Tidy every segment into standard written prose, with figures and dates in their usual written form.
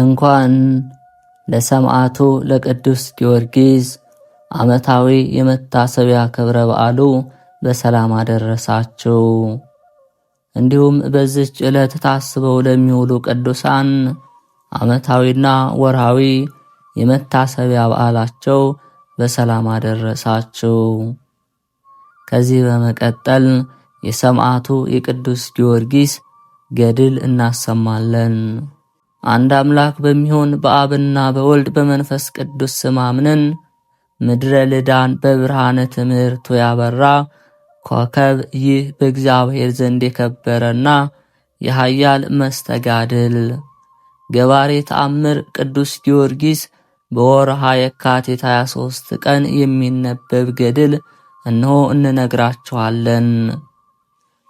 እንኳን ለሰማዕቱ ለቅዱስ ጊዮርጊስ ዓመታዊ የመታሰቢያ ክብረ በዓሉ በሰላም አደረሳችሁ። እንዲሁም በዚህች ዕለት ታስበው ለሚውሉ ቅዱሳን ዓመታዊና ወርሃዊ የመታሰቢያ በዓላቸው በሰላም አደረሳችሁ። ከዚህ በመቀጠል የሰማዕቱ የቅዱስ ጊዮርጊስ ገድል እናሰማለን። አንድ አምላክ በሚሆን በአብና በወልድ በመንፈስ ቅዱስ ስም አምነን ምድረ ልዳን በብርሃነ ትምህርቱ ያበራ ኮከብ ይህ በእግዚአብሔር ዘንድ የከበረና የኃያል መስተጋድል ገባሬ ተአምር ቅዱስ ጊዮርጊስ በወርሃ የካቲት 23 ቀን የሚነበብ ገድል እነሆ እንነግራችኋለን።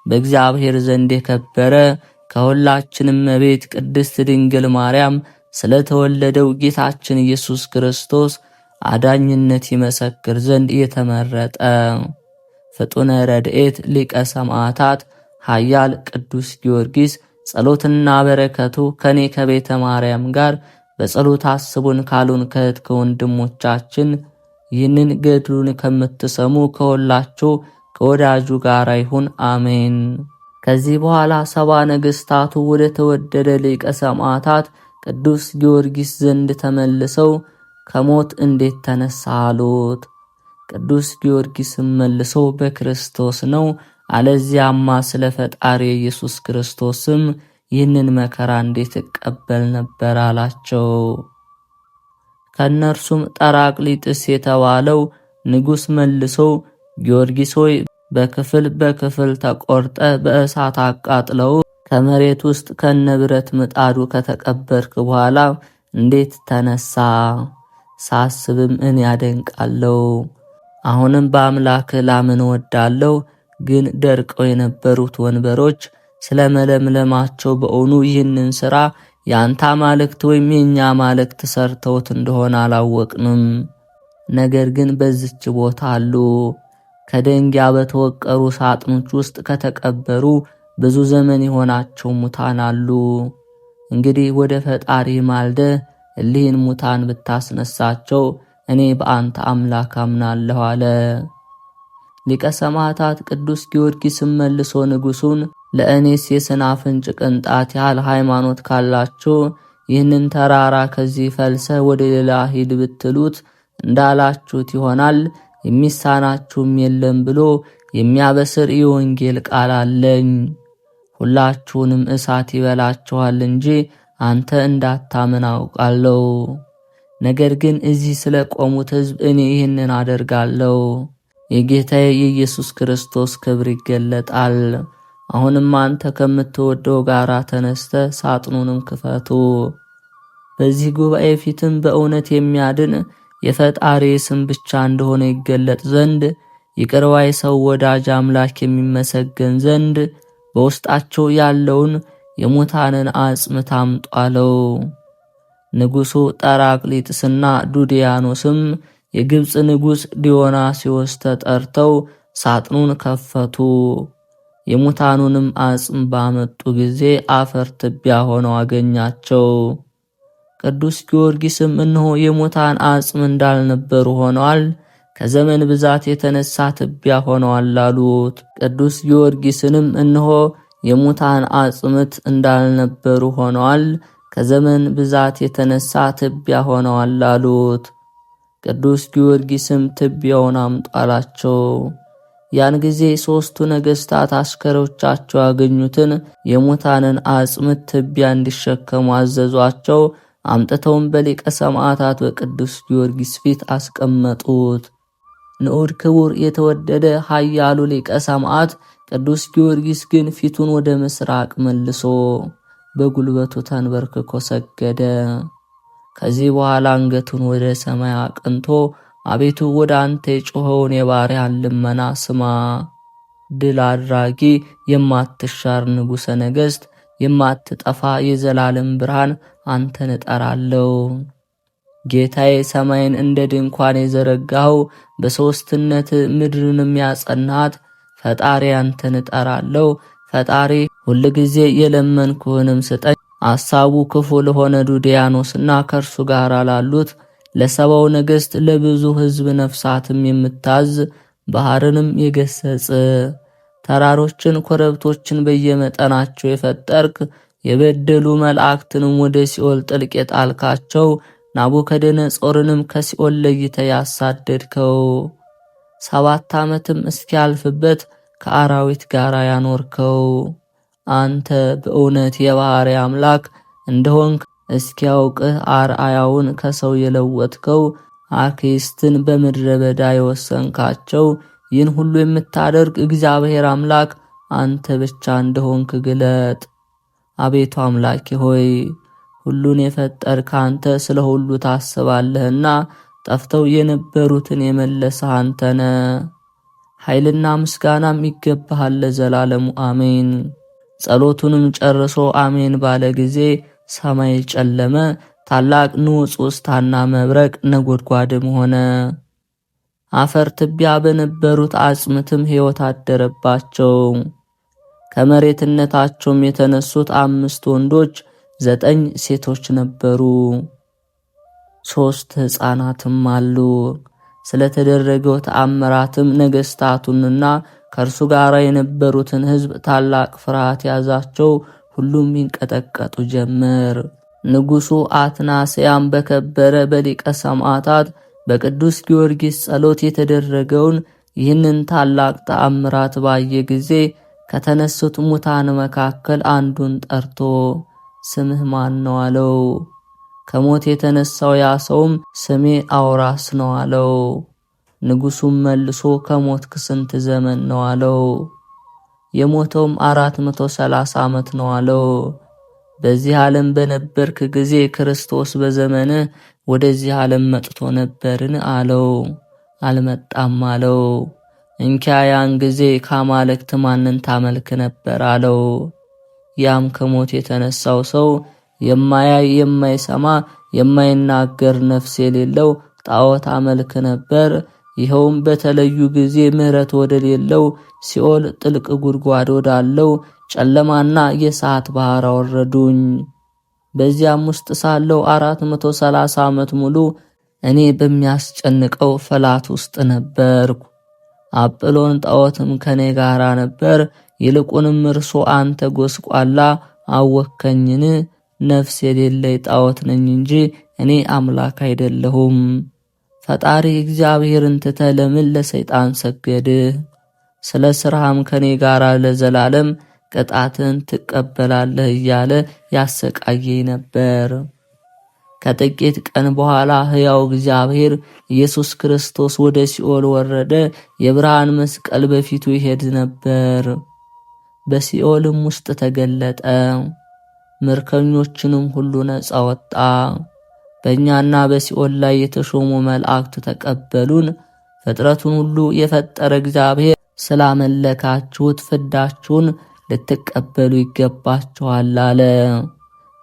በእግዚአብሔር ዘንድ የከበረ ከሁላችንም እመቤት ቅድስት ድንግል ማርያም ስለተወለደው ጌታችን ኢየሱስ ክርስቶስ አዳኝነት ይመሰክር ዘንድ የተመረጠ ፍጡነ ረድኤት ሊቀ ሰማዕታት ኃያል ቅዱስ ጊዮርጊስ ጸሎትና በረከቱ ከኔ ከቤተ ማርያም ጋር በጸሎት አስቡን ካሉን ከእህት ከወንድሞቻችን ይህንን ገድሉን ከምትሰሙ ከሁላችሁ ከወዳጁ ጋር ይሁን፣ አሜን። ከዚህ በኋላ 70 ነገሥታቱ ወደ ተወደደ ሊቀ ሰማዕታት ቅዱስ ጊዮርጊስ ዘንድ ተመልሰው ከሞት እንዴት ተነሳ አሉት። ቅዱስ ጊዮርጊስም መልሶ በክርስቶስ ነው፣ አለዚያማ ስለ ፈጣሪ ኢየሱስ ክርስቶስም ይህንን መከራ እንዴት እቀበል ነበር አላቸው። ከእነርሱም ጠራቅሊጥስ የተባለው ንጉሥ መልሶ ጊዮርጊስ ሆይ በክፍል በክፍል ተቆርጠ በእሳት አቃጥለው ከመሬት ውስጥ ከነብረት ምጣዱ ከተቀበርክ በኋላ እንዴት ተነሳ? ሳስብም እኔ ያደንቃለሁ። አሁንም በአምላክ ላምን ወዳለሁ። ግን ደርቀው የነበሩት ወንበሮች ስለመለምለማቸው በእውኑ ይህንን ሥራ የአንተ አማልክት ወይም የእኛ አማልክት ሰርተውት እንደሆነ አላወቅንም። ነገር ግን በዚች ቦታ አሉ። ከደንጊያ በተወቀሩ ሳጥኖች ውስጥ ከተቀበሩ ብዙ ዘመን የሆናቸው ሙታን አሉ። እንግዲህ ወደ ፈጣሪ ማልደ እሊህን ሙታን ብታስነሳቸው እኔ በአንተ አምላክ አምናለሁ አለ። ሊቀ ሰማዕታት ቅዱስ ጊዮርጊስም መልሶ ንጉሡን ለእኔስ የሰናፍንጭ ቅንጣት ያህል ሃይማኖት ካላችሁ ይህንን ተራራ ከዚህ ፈልሰህ ወደ ሌላ ሂድ ብትሉት እንዳላችሁት ይሆናል፣ የሚሳናችሁም የለም ብሎ የሚያበስር የወንጌል ቃል አለኝ። ሁላችሁንም እሳት ይበላችኋል እንጂ አንተ እንዳታምን አውቃለሁ። ነገር ግን እዚህ ስለ ቆሙት ሕዝብ እኔ ይህንን አደርጋለሁ። የጌታዬ የኢየሱስ ክርስቶስ ክብር ይገለጣል። አሁንም አንተ ከምትወደው ጋራ ተነስተ ሳጥኑንም ክፈቱ። በዚህ ጉባኤ ፊትም በእውነት የሚያድን የፈጣሪ ስም ብቻ እንደሆነ ይገለጥ ዘንድ ይቅርባይ ሰው ወዳጅ አምላክ የሚመሰገን ዘንድ በውስጣቸው ያለውን የሙታንን አጽም ታምጡ አለው። ንጉሡ ጠራቅሊጥስና ዱድያኖስም የግብፅ ንጉሥ ዲዮናስዮስ ተጠርተው ሳጥኑን ከፈቱ። የሙታኑንም አጽም ባመጡ ጊዜ አፈር ትቢያ ሆነው አገኛቸው። ቅዱስ ጊዮርጊስም እነሆ የሙታን አጽም እንዳልነበሩ ሆነዋል፣ ከዘመን ብዛት የተነሳ ትቢያ ሆነዋል አሉት። ቅዱስ ጊዮርጊስንም እነሆ የሙታን አጽምት እንዳልነበሩ ሆነዋል፣ ከዘመን ብዛት የተነሳ ትቢያ ሆነዋል አሉት። ቅዱስ ጊዮርጊስም ትቢያውን አምጡ አላቸው። ያን ጊዜ 3ቱ ነገሥታት አሽከሮቻቸው ያገኙትን የሙታንን አጽምት ትቢያ እንዲሸከሙ አዘዟቸው። አምጥተውም በሊቀ ሰማዕታት በቅዱስ ጊዮርጊስ ፊት አስቀመጡት። ንዑድ ክቡር የተወደደ ኃያሉ ሊቀ ሰማዕት ቅዱስ ጊዮርጊስ ግን ፊቱን ወደ ምስራቅ መልሶ በጉልበቱ ተንበርክኮ ሰገደ። ከዚህ በኋላ አንገቱን ወደ ሰማይ አቅንቶ አቤቱ ወደ አንተ የጮኸውን የባሪያን ልመና ስማ። ድል አድራጊ የማትሻር ንጉሠ ነገሥት የማትጠፋ የዘላለም ብርሃን አንተን እጠራለሁ። ጌታዬ ሰማይን እንደ ድንኳን የዘረጋኸው በሦስትነት ምድርንም ያጸናት ፈጣሪ አንተን እጠራለሁ። ፈጣሪ ሁልጊዜ የለመንኩህንም ስጠኝ። አሳቡ ክፉ ለሆነ ዱድያኖስና ከእርሱ ጋር ላሉት ለሰባው ነገሥት ለብዙ ሕዝብ ነፍሳትም የምታዝ ባህርንም የገሰጽ ተራሮችን ኮረብቶችን በየመጠናቸው የፈጠርክ የበደሉ መላእክትንም ወደ ሲኦል ጥልቅ የጣልካቸው ናቡከደነጾርንም ከሲኦል ለይተ ያሳደድከው 7 ዓመትም እስኪያልፍበት ከአራዊት ጋር ያኖርከው አንተ በእውነት የባህሪ አምላክ እንደሆንክ እስኪያውቅህ አርአያውን ከሰው የለወጥከው አክስትን በምድረ በዳ የወሰንካቸው ይህን ሁሉ የምታደርግ እግዚአብሔር አምላክ አንተ ብቻ እንደሆንክ ግለጥ። አቤቱ አምላኬ ሆይ ሁሉን የፈጠርክ አንተ ስለ ሁሉ ታስባለህና ጠፍተው የነበሩትን የመለስህ አንተ ነህ። ኃይልና ምስጋናም ይገባሃል ለዘላለሙ አሜን። ጸሎቱንም ጨርሶ አሜን ባለ ጊዜ ሰማይ ጨለመ፣ ታላቅ ንውጽውጽታና መብረቅ ነጎድጓድም ሆነ። አፈር ትቢያ በነበሩት አጽምትም ሕይወት አደረባቸው። ከመሬትነታቸውም የተነሱት 5 ወንዶች 9 ሴቶች ነበሩ። 3 ሕፃናትም አሉ። ስለተደረገው ተአምራትም ነገሥታቱንና ከእርሱ ጋር የነበሩትን ሕዝብ ታላቅ ፍርሃት ያዛቸው። ሁሉም ይንቀጠቀጡ ጀመር። ንጉሡ አትናስያም በከበረ በሊቀ ሰማዕታት በቅዱስ ጊዮርጊስ ጸሎት የተደረገውን ይህንን ታላቅ ተአምራት ባየ ጊዜ ከተነሱት ሙታን መካከል አንዱን ጠርቶ ስምህ ማን ነው አለው። ከሞት የተነሳው ያ ሰውም ስሜ አውራስ ነው አለው። ንጉሡም መልሶ ከሞትክ ስንት ዘመን ነው አለው። የሞተውም 430 ዓመት ነው አለው። በዚህ ዓለም በነበርክ ጊዜ ክርስቶስ በዘመንህ ወደዚህ ዓለም መጥቶ ነበርን አለው። አልመጣም አለው። እንኪያ ያን ጊዜ ከአማልክት ማንን ታመልክ ነበር አለው። ያም ከሞት የተነሳው ሰው የማያይ የማይሰማ የማይናገር ነፍስ የሌለው ጣዖት አመልክ ነበር። ይኸውም በተለዩ ጊዜ ምሕረት ወደሌለው ሲኦል ጥልቅ ጉድጓድ ወዳለው ጨለማና የእሳት ባህር አወረዱኝ። በዚያም ውስጥ ሳለው 430 ዓመት ሙሉ እኔ በሚያስጨንቀው ፈላት ውስጥ ነበርኩ። አጵሎን ጣዖትም ከኔ ጋር ነበር። ይልቁንም እርሱ አንተ ጎስቋላ አወከኝን? ነፍስ የሌለኝ ጣዖት ነኝ እንጂ እኔ አምላክ አይደለሁም። ፈጣሪ እግዚአብሔርን ትተህ ለምን ለሰይጣን ሰገድህ? ስለ ሥራህም ከኔ ጋር ለዘላለም ቅጣትን ትቀበላለህ እያለ ያሰቃየኝ ነበር። ከጥቂት ቀን በኋላ ሕያው እግዚአብሔር ኢየሱስ ክርስቶስ ወደ ሲኦል ወረደ። የብርሃን መስቀል በፊቱ ይሄድ ነበር። በሲኦልም ውስጥ ተገለጠ። ምርኮኞችንም ሁሉ ነፃ ወጣ። በእኛና በሲኦል ላይ የተሾሙ መላእክት ተቀበሉን። ፍጥረቱን ሁሉ የፈጠረ እግዚአብሔር ስላመለካችሁት ፍዳችሁን ልትቀበሉ ይገባችኋል አለ።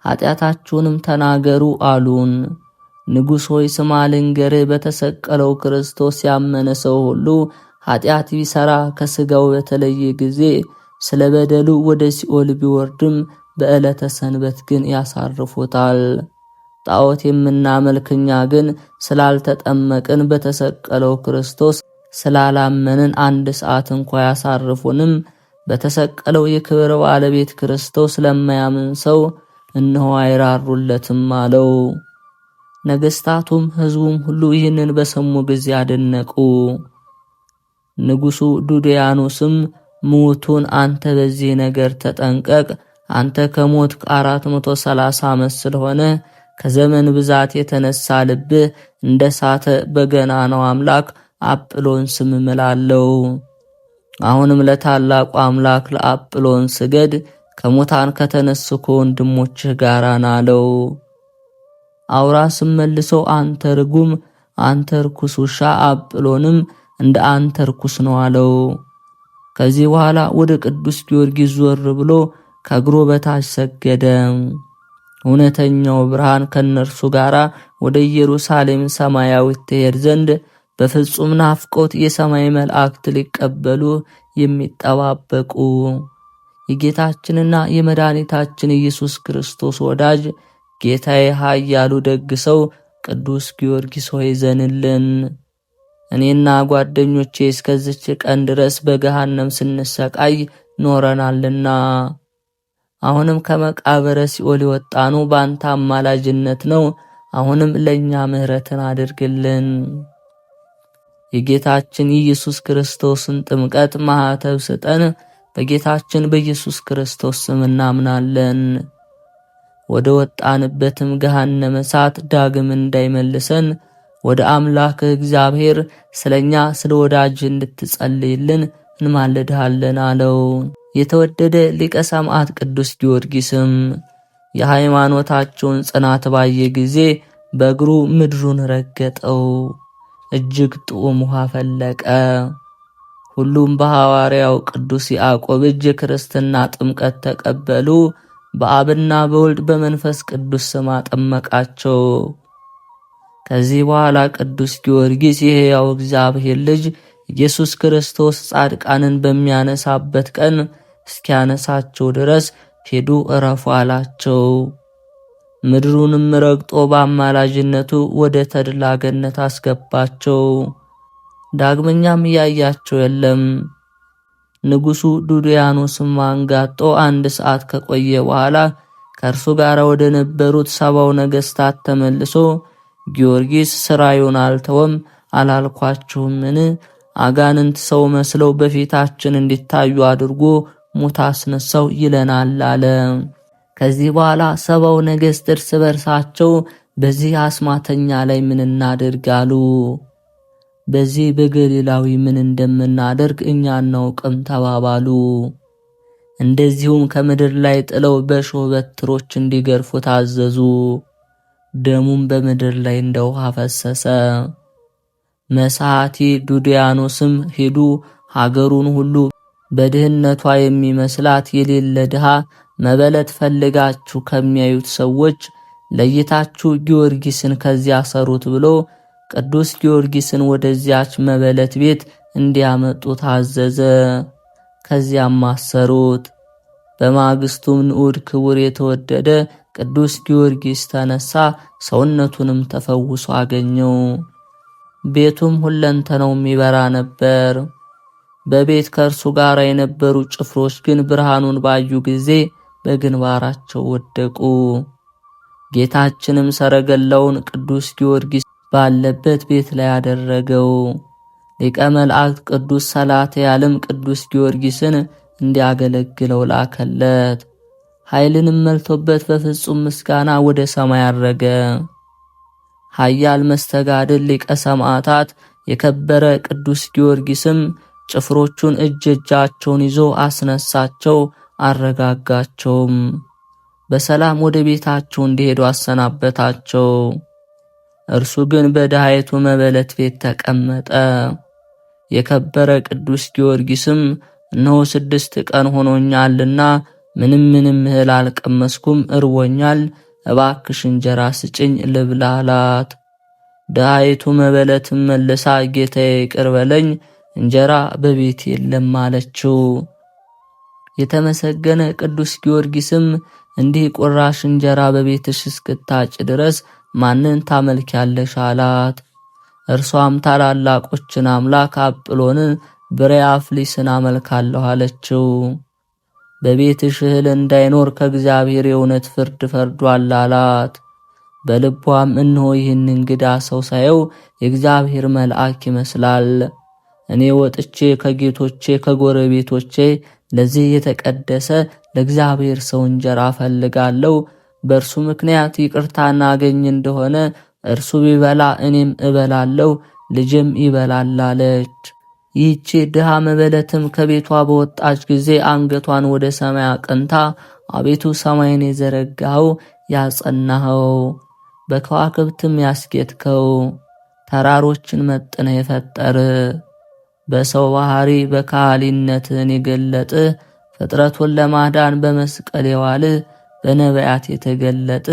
ኃጢአታችሁንም ተናገሩ አሉን። ንጉሥ ሆይ ስማ ልንገርህ፣ በተሰቀለው ክርስቶስ ያመነ ሰው ሁሉ ኃጢአት ቢሠራ ከሥጋው በተለየ ጊዜ ስለ በደሉ ወደ ሲኦል ቢወርድም በዕለተ ሰንበት ግን ያሳርፉታል። ጣዖት የምናመልክ እኛ ግን ስላልተጠመቅን በተሰቀለው ክርስቶስ ስላላመንን 1 ሰዓት እንኳ ያሳርፉንም። በተሰቀለው የክብር ባለቤት ክርስቶስ ለማያምን ሰው እነሆ አይራሩለትም አለው። ነገሥታቱም ሕዝቡም ሁሉ ይህንን በሰሙ ጊዜ አደነቁ። ንጉሡ ዱድያኖስም ሙቱን አንተ በዚህ ነገር ተጠንቀቅ፣ አንተ ከሞት 430 ዓመት ስለሆነ ከዘመን ብዛት የተነሳ ልብህ እንደ ሳተ በገናናው አምላክ አጵሎን ስም እምላለሁ። አሁንም ለታላቁ አምላክ ለአጵሎን ስገድ፣ ከሙታን ከተነሱ ከወንድሞችህ ጋር ናለው። አውራስም መልሶ አንተ ርጉም፣ አንተ ርኩስ ውሻ፣ አጵሎንም እንደ አንተ ርኩስ ነው አለው። ከዚህ በኋላ ወደ ቅዱስ ጊዮርጊስ ዞር ብሎ ከእግሩ በታች ሰገደ። እውነተኛው ብርሃን ከነርሱ ጋር ወደ ኢየሩሳሌም ሰማያዊት ትሄድ ዘንድ በፍጹም ናፍቆት የሰማይ መላእክት ሊቀበሉ የሚጠባበቁ የጌታችንና የመድኃኒታችን ኢየሱስ ክርስቶስ ወዳጅ ጌታዬ ኃያሉ ደግ ሰው ቅዱስ ጊዮርጊስ ሆይ ዘንልን። እኔና ጓደኞቼ እስከዚች ቀን ድረስ በገሃነም ስንሰቃይ ኖረናልና አሁንም ከመቃብረ ሲኦል የወጣነው በአንተ አማላጅነት ነው። አሁንም ለእኛ ምሕረትን አድርግልን። የጌታችን ኢየሱስ ክርስቶስን ጥምቀት ማኅተብ ስጠን። በጌታችን በኢየሱስ ክርስቶስ ስም እናምናለን። ወደ ወጣንበትም ገሃነመ እሳት ዳግም እንዳይመልሰን ወደ አምላክህ እግዚአብሔር ስለኛ ስለ ወዳጅ እንድትጸልይልን እንማልድሃለን አለው። የተወደደ ሊቀ ሰማዕት ቅዱስ ጊዮርጊስም የሃይማኖታቸውን ጽናት ባየ ጊዜ በእግሩ ምድሩን ረገጠው። እጅግ ጥዑም ውሃ ፈለቀ። ሁሉም በሐዋርያው ቅዱስ ያዕቆብ እጅ ክርስትና ጥምቀት ተቀበሉ። በአብና በወልድ በመንፈስ ቅዱስ ስም አጠመቃቸው። ከዚህ በኋላ ቅዱስ ጊዮርጊስ የሕያው እግዚአብሔር ልጅ ኢየሱስ ክርስቶስ ጻድቃንን በሚያነሳበት ቀን እስኪያነሳቸው ድረስ ሄዱ እረፉ አላቸው። ምድሩንም ረግጦ በአማላጅነቱ ወደ ተድላ ገነት አስገባቸው። ዳግመኛም ያያቸው የለም። ንጉሡ ዱድያኖስም አንጋጦ 1 ሰዓት ከቆየ በኋላ ከእርሱ ጋር ወደ ነበሩት 70 ነገሥታት ተመልሶ ጊዮርጊስ ሥራዩን አልተወም አላልኳችሁምን? አጋንንት ሰው መስለው በፊታችን እንዲታዩ አድርጎ ሙት አስነሳው ይለናል አለ። ከዚህ በኋላ 70 ነገሥት እርስ በርሳቸው በዚህ አስማተኛ ላይ ምን እናድርግ አሉ። በዚህ በገሊላዊ ምን እንደምናደርግ እኛ አናውቅም ተባባሉ። እንደዚሁም ከምድር ላይ ጥለው በእሾህ በትሮች እንዲገርፉ ታዘዙ። ደሙም በምድር ላይ እንደ ውሃ ፈሰሰ። መሳቲ ዱድያኖስም ሄዱ ሀገሩን ሁሉ በድህነቷ የሚመስላት የሌለ ድሃ መበለት ፈልጋችሁ ከሚያዩት ሰዎች ለይታችሁ ጊዮርጊስን ከዚያ ሰሩት ብሎ ቅዱስ ጊዮርጊስን ወደዚያች መበለት ቤት እንዲያመጡ ታዘዘ። ከዚያም አሰሩት። በማግስቱም ንዑድ ክቡር የተወደደ ቅዱስ ጊዮርጊስ ተነሳ፣ ሰውነቱንም ተፈውሶ አገኘው። ቤቱም ሁለንተናው የሚበራ ነበር። በቤት ከእርሱ ጋር የነበሩ ጭፍሮች ግን ብርሃኑን ባዩ ጊዜ በግንባራቸው ወደቁ። ጌታችንም ሰረገላውን ቅዱስ ጊዮርጊስ ባለበት ቤት ላይ አደረገው። ሊቀ መላእክት ቅዱስ ሰላትያልም ቅዱስ ጊዮርጊስን እንዲያገለግለው ላከለት። ኃይልንም መልቶበት በፍጹም ምስጋና ወደ ሰማይ አረገ። ኃያል መስተጋድል ሊቀ ሰማዕታት የከበረ ቅዱስ ጊዮርጊስም ጭፍሮቹን እጃቸውን ይዞ አስነሳቸው፣ አረጋጋቸውም። በሰላም ወደ ቤታቸው እንዲሄዱ አሰናበታቸው። እርሱ ግን በድሃይቱ መበለት ቤት ተቀመጠ። የከበረ ቅዱስ ጊዮርጊስም እነሆ 6 ቀን ሆኖኛልና ምንም እህል አልቀመስኩም፣ እርቦኛል፣ እባክሽ እንጀራ ስጭኝ ልብላ አላት። ድሃይቱ መበለትም መልሳ ጌታዬ ይቅር በለኝ፣ እንጀራ በቤት የለም አለችው። የተመሰገነ ቅዱስ ጊዮርጊስም እንዲህ ቁራሽ እንጀራ በቤትሽ እስክታጭ ድረስ ማንን ታመልኪያለሽ አላት። እርሷም ታላላቆችን አምላክ አጵሎንን ብሬአፍሊስን አመልካለሁ አለችው። በቤትሽ እህል እንዳይኖር ከእግዚአብሔር የእውነት ፍርድ ፈርዷል አላት። በልቧም እነሆ ይህን እንግዳ ሰው ሳየው የእግዚአብሔር መልአክ ይመስላል። እኔ ወጥቼ ከጌቶቼ ከጎረቤቶቼ ለዚህ የተቀደሰ ለእግዚአብሔር ሰው እንጀራ ፈልጋለሁ፣ በእርሱ ምክንያት ይቅርታና አገኝ እንደሆነ እርሱ ቢበላ እኔም እበላለሁ፣ ልጅም ይበላል አለች። ይህቺ ድሃ መበለትም ከቤቷ በወጣች ጊዜ አንገቷን ወደ ሰማይ አቅንታ አቤቱ ሰማይን የዘረጋኸው ያጸናኸው፣ በከዋክብትም ያስጌጥከው፣ ተራሮችን መጥነ የፈጠር፣ በሰው ባህሪ በካህሊነትን የገለጥ፣ ፍጥረቱን ለማዳን በመስቀል የዋል፣ በነቢያት የተገለጥ፣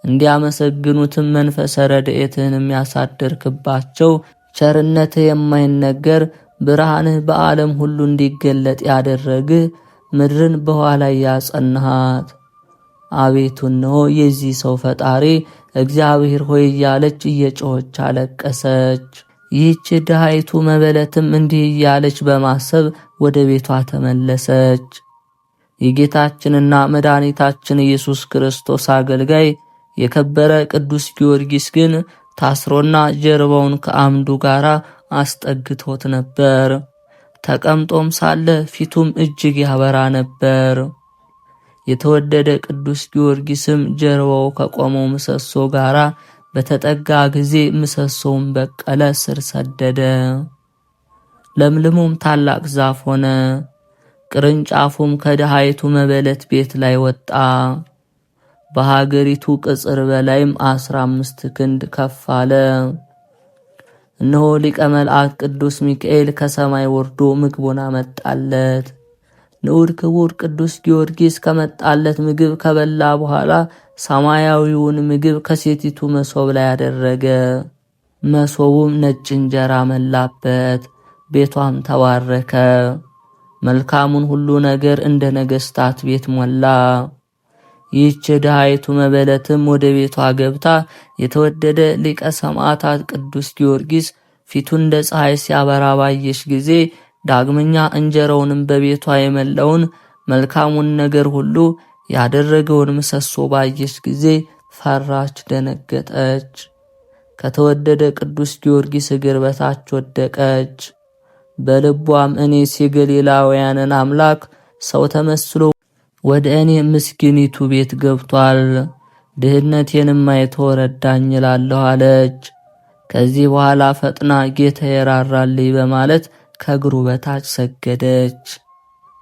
እንዲያመሰግኑትም መንፈሰ ረድኤትህንም ያሳደርክባቸው፣ ቸርነትህ የማይነገር ብርሃንህ በዓለም ሁሉ እንዲገለጥ ያደረግህ፣ ምድርን በውኃ ላይ ያጸናሃት። አቤቱ እነሆ የዚህ ሰው ፈጣሪ እግዚአብሔር ሆይ እያለች እየጮኸች አለቀሰች። ይህች ድሃይቱ መበለትም እንዲህ እያለች በማሰብ ወደ ቤቷ ተመለሰች። የጌታችንና መድኃኒታችን ኢየሱስ ክርስቶስ አገልጋይ የከበረ ቅዱስ ጊዮርጊስ ግን ታስሮና ጀርባውን ከአምዱ ጋር አስጠግቶት ነበር። ተቀምጦም ሳለ ፊቱም እጅግ ያበራ ነበር። የተወደደ ቅዱስ ጊዮርጊስም ጀርባው ከቆመው ምሰሶ ጋር በተጠጋ ጊዜ ምሰሶውን በቀለ፣ ስር ሰደደ። ለምልሙም ታላቅ ዛፍ ሆነ። ቅርንጫፉም ከድሃይቱ መበለት ቤት ላይ ወጣ። በሀገሪቱ ቅጽር በላይም 15 ክንድ ከፍ አለ። እነሆ ሊቀ መላእክት ቅዱስ ሚካኤል ከሰማይ ወርዶ ምግቡን አመጣለት። ንዑድ ክቡር ቅዱስ ጊዮርጊስ ከመጣለት ምግብ ከበላ በኋላ ሰማያዊውን ምግብ ከሴቲቱ መሶብ ላይ አደረገ። መሶቡም ነጭ እንጀራ መላበት። ቤቷም ተባረከ። መልካሙን ሁሉ ነገር እንደ ነገሥታት ቤት ሞላ። ይህች ድሃይቱ መበለትም ወደ ቤቷ ገብታ የተወደደ ሊቀ ሰማዕታት ቅዱስ ጊዮርጊስ ፊቱ እንደ ፀሐይ ሲያበራ ባየሽ ጊዜ ዳግመኛ እንጀራውንም በቤቷ የመላውን መልካሙን ነገር ሁሉ ያደረገውን ምሰሶ ባየሽ ጊዜ ፈራች፣ ደነገጠች። ከተወደደ ቅዱስ ጊዮርጊስ እግር በታች ወደቀች። በልቧም እኔስ የገሊላውያንን አምላክ ሰው ተመስሎ ወደ እኔ ምስኪኒቱ ቤት ገብቷል፣ ድህነቴንም አይቶ ረዳኝ እላለሁ አለች። ከዚህ በኋላ ፈጥና ጌታ ይራራልኝ በማለት ከእግሩ በታች ሰገደች።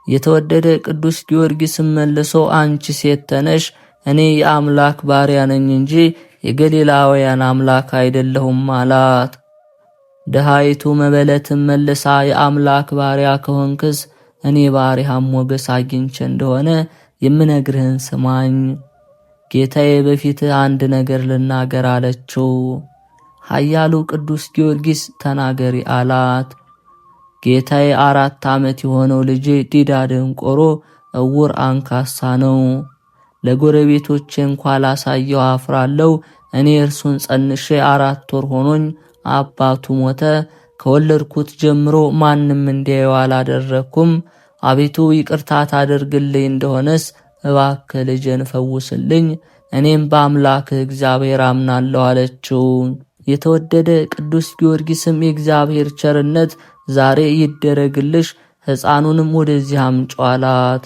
የተወደደ ቅዱስ ጊዮርጊስም መልሶ አንቺ ሴት ተነሽ፣ እኔ የአምላክ ባሪያ ነኝ እንጂ የገሊላውያን አምላክ አይደለሁም አላት። ድሃይቱ መበለትም መልሳ የአምላክ ባሪያ ከሆንክስ እኔ ባሪያም ሞገስ አግኝቼ እንደሆነ የምነግርህን ስማኝ። ጌታዬ በፊትህ አንድ ነገር ልናገር አለችው። ኃያሉ ቅዱስ ጊዮርጊስ ተናገሪ አላት። ጌታዬ 4 ዓመት የሆነው ልጄ ዲዳ፣ ደንቆሮ፣ እውር፣ አንካሳ ነው። ለጎረቤቶቼ እንኳ ላሳየው አፍራለሁ። እኔ እርሱን ጸንሼ 4 ወር ሆኖኝ አባቱ ሞተ። ከወለድኩት ጀምሮ ማንም እንዲያየው አላደረኩም። አቤቱ ይቅርታ ታደርግልኝ እንደሆነስ እባክህ ልጄን ፈውስልኝ፣ እኔም በአምላክህ እግዚአብሔር አምናለሁ አለችው። የተወደደ ቅዱስ ጊዮርጊስም የእግዚአብሔር ቸርነት ዛሬ ይደረግልሽ፣ ሕፃኑንም ወደዚህ አምጪው አላት።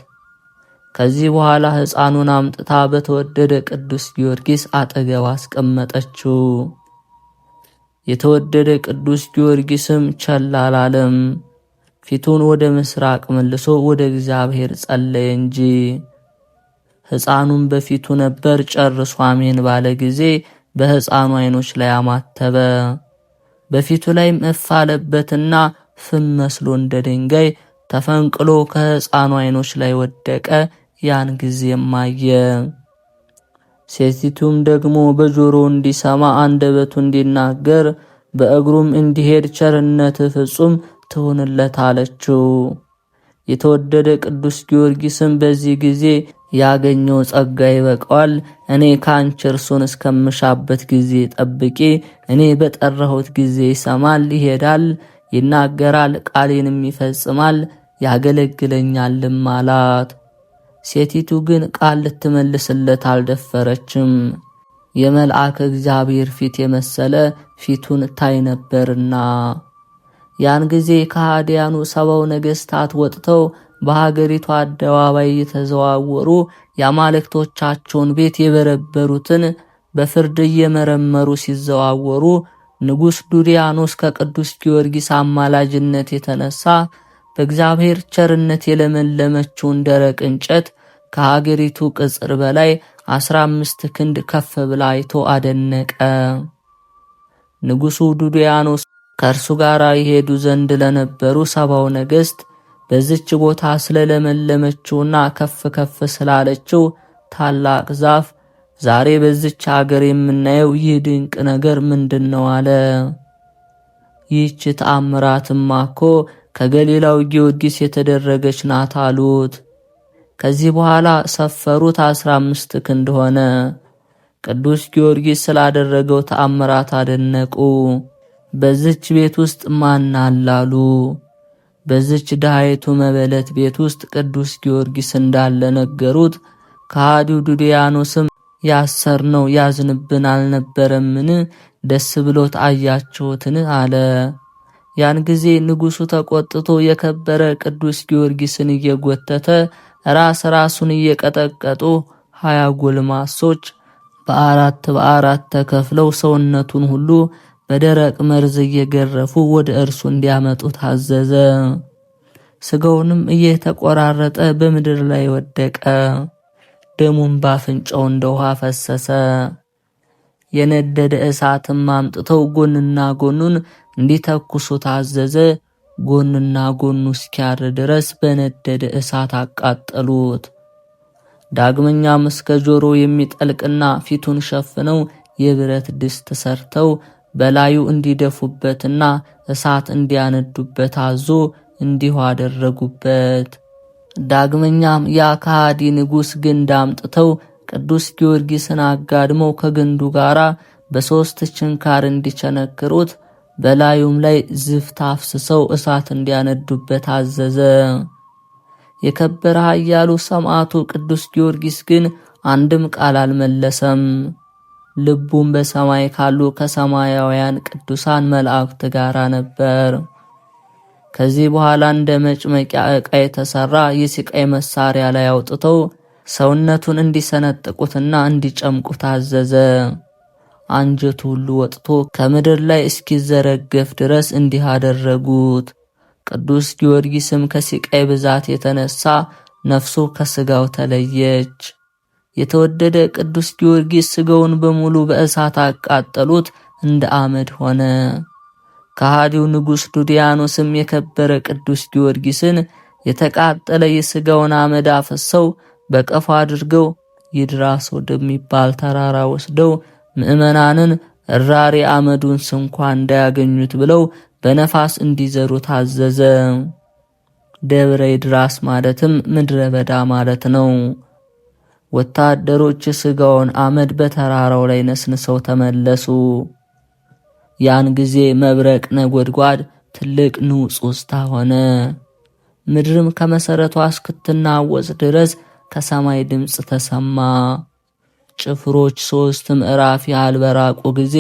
ከዚህ በኋላ ሕፃኑን አምጥታ በተወደደ ቅዱስ ጊዮርጊስ አጠገብ አስቀመጠችው። የተወደደ ቅዱስ ጊዮርጊስም ቸል አላለም። ፊቱን ወደ ምስራቅ መልሶ ወደ እግዚአብሔር ጸለየ እንጂ። ሕፃኑም በፊቱ ነበር። ጨርሶ አሜን ባለ ጊዜ በሕፃኑ ዓይኖች ላይ አማተበ። በፊቱ ላይም እፍ አለበትና ፍም መስሎ እንደ ድንጋይ ተፈንቅሎ ከሕፃኑ ዓይኖች ላይ ወደቀ። ያን ጊዜም አየ። ሴቲቱም ደግሞ በጆሮ እንዲሰማ አንደበቱ እንዲናገር በእግሩም እንዲሄድ ቸርነት ፍጹም ትሁንለት አለችው። የተወደደ ቅዱስ ጊዮርጊስም በዚህ ጊዜ ያገኘው ጸጋ ይበቃዋል፣ እኔ ካንቺ እርሱን እስከምሻበት ጊዜ ጠብቂ፣ እኔ በጠራሁት ጊዜ ይሰማል፣ ይሄዳል፣ ይናገራል፣ ቃሌንም ይፈጽማል፣ ያገለግለኛልም አላት። ሴቲቱ ግን ቃል ልትመልስለት አልደፈረችም። የመልአክ እግዚአብሔር ፊት የመሰለ ፊቱን ታይ ነበርና። ያን ጊዜ ከሃዲያኑ 70 ነገሥታት ወጥተው በሀገሪቱ አደባባይ የተዘዋወሩ የአማልክቶቻቸውን ቤት የበረበሩትን በፍርድ እየመረመሩ ሲዘዋወሩ ንጉሥ ዱድያኖስ ከቅዱስ ጊዮርጊስ አማላጅነት የተነሳ በእግዚአብሔር ቸርነት የለመለመችውን ደረቅ እንጨት ከሀገሪቱ ቅጽር በላይ 15 ክንድ ከፍ ብላ አይቶ አደነቀ። ንጉሡ ዱድያኖስ ከእርሱ ጋር ይሄዱ ዘንድ ለነበሩ 70 ነገሥት በዚች ቦታ ስለለመለመችውና ከፍ ከፍ ስላለችው ታላቅ ዛፍ ዛሬ በዚች ሀገር የምናየው ይህ ድንቅ ነገር ምንድነው? አለ። ይህች ተአምራትማ እኮ ከገሊላው ጊዮርጊስ የተደረገች ናት አሉት። ከዚህ በኋላ ሰፈሩት 15 ክንድ ሆነ። ቅዱስ ጊዮርጊስ ስላደረገው ተአምራት አደነቁ። በዚች ቤት ውስጥ ማን አላሉ? በዚች ድሃይቱ መበለት ቤት ውስጥ ቅዱስ ጊዮርጊስ እንዳለ ነገሩት። ከሃዲው ዱድያኖስም ያሰርነው ያዝንብን አልነበረምን? ደስ ብሎት አያችሁትን? አለ። ያን ጊዜ ንጉሡ ተቆጥቶ የከበረ ቅዱስ ጊዮርጊስን እየጎተተ ራሱን እየቀጠቀጡ 20 ጎልማሶች በአራት ተከፍለው ሰውነቱን ሁሉ በደረቅ መርዝ እየገረፉ ወደ እርሱ እንዲያመጡ ታዘዘ። ስጋውንም እየተቆራረጠ በምድር ላይ ወደቀ። ደሙም ባፍንጫው እንደ ውሃ ፈሰሰ። የነደደ እሳትም አምጥተው ጎንና ጎኑን እንዲተኩሱ ታዘዘ። ጎንና ጎኑ እስኪያር ድረስ በነደደ እሳት አቃጠሉት። ዳግመኛም እስከ ጆሮ የሚጠልቅና ፊቱን ሸፍነው የብረት ድስት ሰርተው በላዩ እንዲደፉበትና እሳት እንዲያነዱበት አዞ እንዲሁ አደረጉበት። ዳግመኛም ያ ከሃዲ ንጉሥ ግንድ አምጥተው ቅዱስ ጊዮርጊስን አጋድመው ከግንዱ ጋር በ3 ችንካር እንዲቸነክሩት በላዩም ላይ ዝፍት አፍስሰው እሳት እንዲያነዱበት አዘዘ። የከበረ ኃያሉ ሰማዕቱ ቅዱስ ጊዮርጊስ ግን አንድም ቃል አልመለሰም። ልቡም በሰማይ ካሉ ከሰማያውያን ቅዱሳን መላእክት ጋር ነበር። ከዚህ በኋላ እንደ መጭመቂያ ዕቃ የተሰራ የስቃይ መሳሪያ ላይ አውጥተው ሰውነቱን እንዲሰነጥቁትና እንዲጨምቁት አዘዘ። አንጀቱ ሁሉ ወጥቶ ከምድር ላይ እስኪዘረገፍ ድረስ እንዲህ አደረጉት። ቅዱስ ጊዮርጊስም ከስቃይ ብዛት የተነሳ ነፍሱ ከስጋው ተለየች። የተወደደ ቅዱስ ጊዮርጊስ ስጋውን በሙሉ በእሳት አቃጠሉት፣ እንደ አመድ ሆነ። ከሃዲው ንጉሥ ዱድያኖስም የከበረ ቅዱስ ጊዮርጊስን የተቃጠለ የስጋውን አመድ አፈሰው በቀፉ አድርገው ይድራስ ወደሚባል ተራራ ወስደው ምእመናንን እራሪ አመዱን ስንኳ እንዳያገኙት ብለው በነፋስ እንዲዘሩ ታዘዘ። ደብረ ይድራስ ማለትም ምድረ በዳ ማለት ነው። ወታደሮች ስጋውን አመድ በተራራው ላይ ነስንሰው ተመለሱ። ያን ጊዜ መብረቅ፣ ነጎድጓድ፣ ትልቅ ንውጽውጽታ ሆነ። ምድርም ከመሰረቷ እስክትናወጽ ድረስ ከሰማይ ድምፅ ተሰማ። ጭፍሮች 3 ምዕራፍ ያህል በራቁ ጊዜ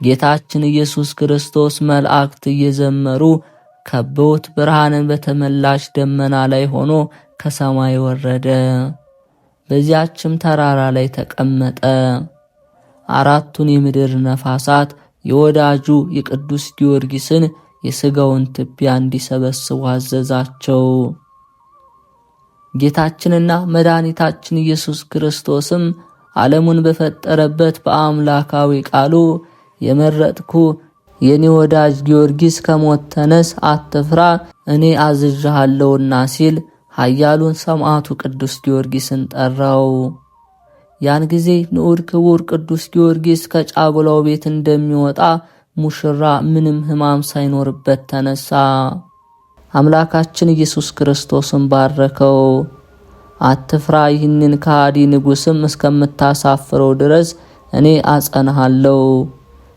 ጌታችን ኢየሱስ ክርስቶስ መላእክት እየዘመሩ ከበውት ብርሃንን በተመላሽ ደመና ላይ ሆኖ ከሰማይ ወረደ። በዚያችም ተራራ ላይ ተቀመጠ። 4ቱን የምድር ነፋሳት የወዳጁ የቅዱስ ጊዮርጊስን የሥጋውን ትቢያ እንዲሰበስቡ አዘዛቸው። ጌታችንና መድኃኒታችን ኢየሱስ ክርስቶስም ዓለሙን በፈጠረበት በአምላካዊ ቃሉ የመረጥኩ የኔ ወዳጅ ጊዮርጊስ ከሞት ተነስ፣ አትፍራ፣ እኔ አዝዣለሁና ሲል ኃያሉን ሰማዕቱ ቅዱስ ጊዮርጊስን ጠራው። ያን ጊዜ ንዑድ ክቡር ቅዱስ ጊዮርጊስ ከጫጉላው ቤት እንደሚወጣ ሙሽራ ምንም ሕማም ሳይኖርበት ተነሳ። አምላካችን ኢየሱስ ክርስቶስን ባረከው። አትፍራ፣ ይህንን ከሃዲ ንጉሥም እስከምታሳፍረው ድረስ እኔ አጸናሃለሁ።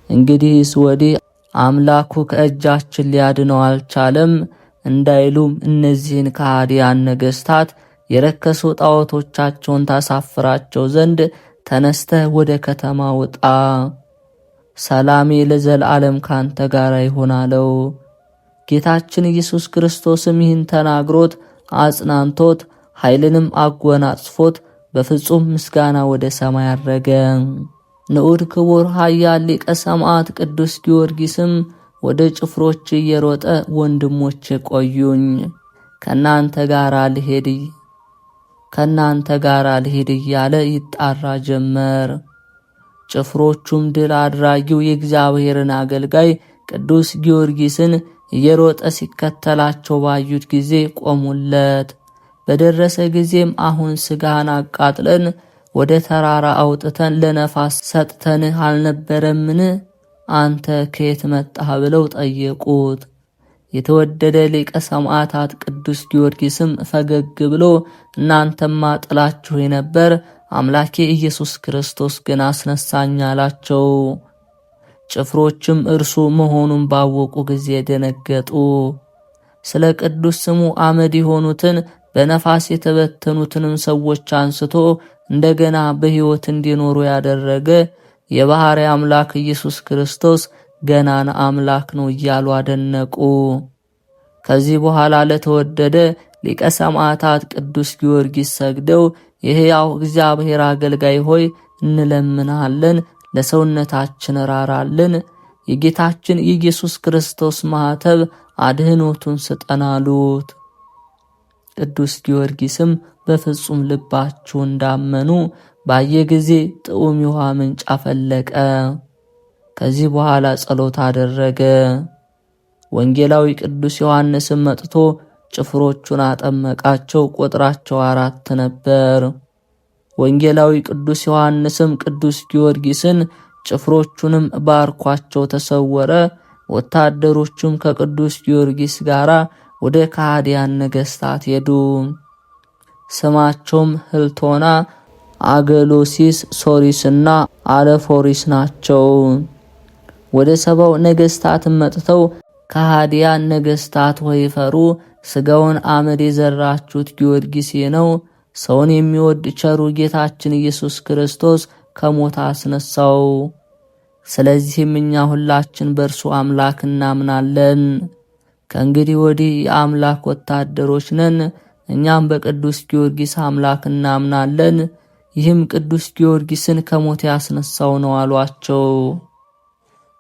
እንግዲህስ ወዲህ አምላኩ ከእጃችን ሊያድነው አልቻለም እንዳይሉም እነዚህን ከሃዲያን ነገሥታት የረከሱ ጣዖቶቻቸውን ታሳፍራቸው ዘንድ ተነስተህ ወደ ከተማ ውጣ፣ ሰላሜ ለዘላለም ካንተ ጋር ይሁን አለው። ጌታችን ኢየሱስ ክርስቶስም ይህን ተናግሮት አጽናንቶት ኃይልንም አጎናጽፎት በፍጹም ምስጋና ወደ ሰማይ አረገ። ንዑድ ክቡር ኃያል ሊቀ ሰማዕት ቅዱስ ጊዮርጊስም ወደ ጭፍሮች እየሮጠ ወንድሞቼ ቆዩኝ፣ ከናንተ ጋር ልሄድ እያለ ይጣራ ጀመር። ጭፍሮቹም ድል አድራጊው የእግዚአብሔርን አገልጋይ ቅዱስ ጊዮርጊስን እየሮጠ ሲከተላቸው ባዩት ጊዜ ቆሙለት። በደረሰ ጊዜም አሁን ስጋን አቃጥለን ወደ ተራራ አውጥተን ለነፋስ ሰጥተንህ አልነበረምን? አንተ ከየት መጣህ ብለው ጠየቁት። የተወደደ ሊቀ ሰማዕታት ቅዱስ ጊዮርጊስም ፈገግ ብሎ እናንተማ ጥላችሁ የነበር አምላኬ ኢየሱስ ክርስቶስ ግን አስነሳኝ አላቸው። ጭፍሮችም እርሱ መሆኑን ባወቁ ጊዜ ደነገጡ። ስለ ቅዱስ ስሙ አመድ የሆኑትን በነፋስ የተበተኑትንም ሰዎች አንስቶ እንደገና በሕይወት እንዲኖሩ ያደረገ የባሕርይ አምላክ ኢየሱስ ክርስቶስ ገናና አምላክ ነው እያሉ አደነቁ። ከዚህ በኋላ ለተወደደ ሊቀ ሰማዕታት ቅዱስ ጊዮርጊስ ሰግደው የሕያው እግዚአብሔር አገልጋይ ሆይ እንለምናለን፣ ለሰውነታችን ራራልን፣ የጌታችን የኢየሱስ ክርስቶስ ማኅተብ አድህኖቱን ስጠን አሉት። ቅዱስ ጊዮርጊስም በፍጹም ልባችሁ እንዳመኑ ባየ ጊዜ ጥዑም የውሃ ምንጭ አፈለቀ። ከዚህ በኋላ ጸሎት አደረገ። ወንጌላዊ ቅዱስ ዮሐንስም መጥቶ ጭፍሮቹን አጠመቃቸው። ቁጥራቸው 4 ነበር። ወንጌላዊ ቅዱስ ዮሐንስም ቅዱስ ጊዮርጊስን ጭፍሮቹንም ባርኳቸው ተሰወረ። ወታደሮቹም ከቅዱስ ጊዮርጊስ ጋር ወደ ከሃዲያን ነገሥታት ሄዱ። ስማቸውም ህልቶና፣ አገሎሲስ፣ ሶሪስና አለፎሪስ ናቸው። ወደ 70 ነገሥታትም መጥተው ከሃዲያን ነገሥታት ሆይ ፈሩ፣ ሥጋውን አመድ የዘራችሁት ጊዮርጊስ ነው። ሰውን የሚወድ ቸሩ ጌታችን ኢየሱስ ክርስቶስ ከሞት አስነሳው። ስለዚህም እኛ ሁላችን በእርሱ አምላክ እናምናለን። ከእንግዲህ ወዲህ የአምላክ ወታደሮች ነን። እኛም በቅዱስ ጊዮርጊስ አምላክ እናምናለን። ይህም ቅዱስ ጊዮርጊስን ከሞት ያስነሳው ነው አሏቸው።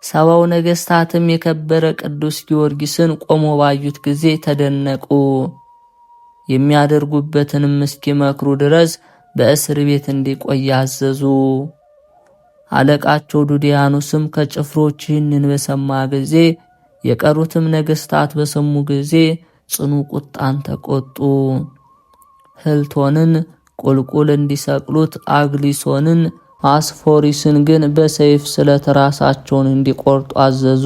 70 ነገሥታትም የከበረ ቅዱስ ጊዮርጊስን ቆሞ ባዩት ጊዜ ተደነቁ። የሚያደርጉበትንም እስኪመክሩ ድረስ በእስር ቤት እንዲቆይ አዘዙ። አለቃቸው ዱዲያኖስም ከጭፍሮች ይህንን በሰማ ጊዜ፣ የቀሩትም ነገሥታት በሰሙ ጊዜ ጽኑ ቁጣን ተቆጡ። ህልቶንን ቁልቁል እንዲሰቅሉት፣ አግሊሶንን አስፎሪስን ግን በሰይፍ ስለት ራሳቸውን እንዲቆርጡ አዘዙ።